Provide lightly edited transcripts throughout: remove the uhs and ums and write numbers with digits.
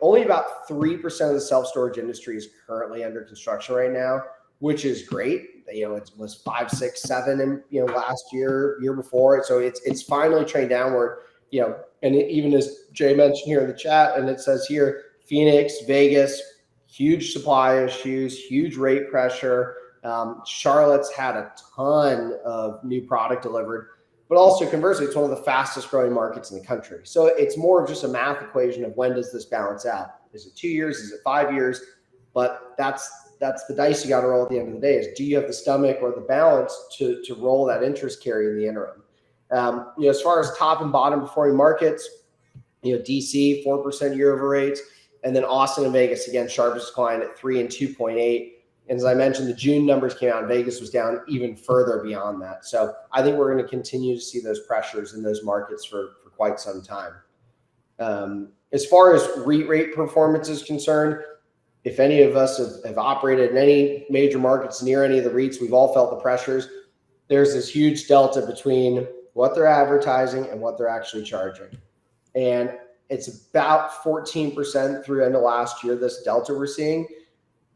only about 3% of the self-storage industry is currently under construction right now, which is great. It was 5, 6, 7 in last year before it. So it's finally trending downward. And even as Jay mentioned here in the chat, and it says here, Phoenix, Vegas, huge supply issues, huge rate pressure. Charlotte's had a ton of new product delivered, but also conversely, it's one of the fastest growing markets in the country. So it's more of just a math equation of when does this balance out? Is it 2 years? Is it 5 years? But that's the dice you got to roll at the end of the day, is do you have the stomach or the balance to roll that interest carry in the interim? As far as top and bottom performing markets, DC 4% year over rates, and then Austin and Vegas, again, sharpest decline at 3 and 2.8. And as I mentioned, the June numbers came out, and Vegas was down even further beyond that. So I think we're going to continue to see those pressures in those markets for quite some time. As far as REIT rate performance is concerned, if any of us have operated in any major markets near any of the REITs, we've all felt the pressures. There's this huge delta between what they're advertising and what they're actually charging. And it's about 14% through end of last year, this delta we're seeing.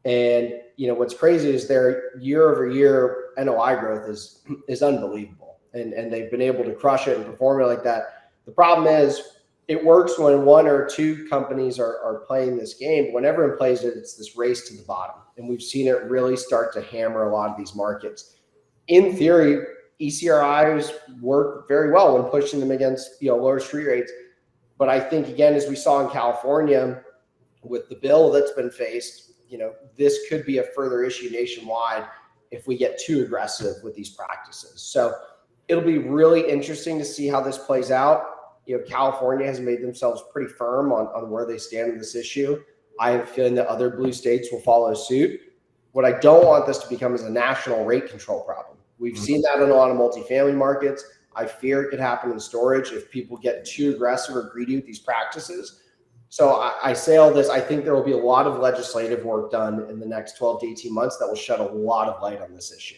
And what's crazy is their year over year NOI growth is unbelievable. And they've been able to crush it and perform it like that. The problem is it works when one or two companies are playing this game. But when everyone plays it, it's this race to the bottom. And we've seen it really start to hammer a lot of these markets. In theory, ECRIs work very well when pushing them against lower street rates. But I think, again, as we saw in California with the bill that's been faced, this could be a further issue nationwide if we get too aggressive with these practices. So it'll be really interesting to see how this plays out. California has made themselves pretty firm on where they stand in this issue. I have a feeling that other blue states will follow suit. What I don't want this to become is a national rate control problem. We've seen that in a lot of multifamily markets. I fear it could happen in storage if people get too aggressive or greedy with these practices. So I say all this, I think there will be a lot of legislative work done in the next 12 to 18 months that will shed a lot of light on this issue.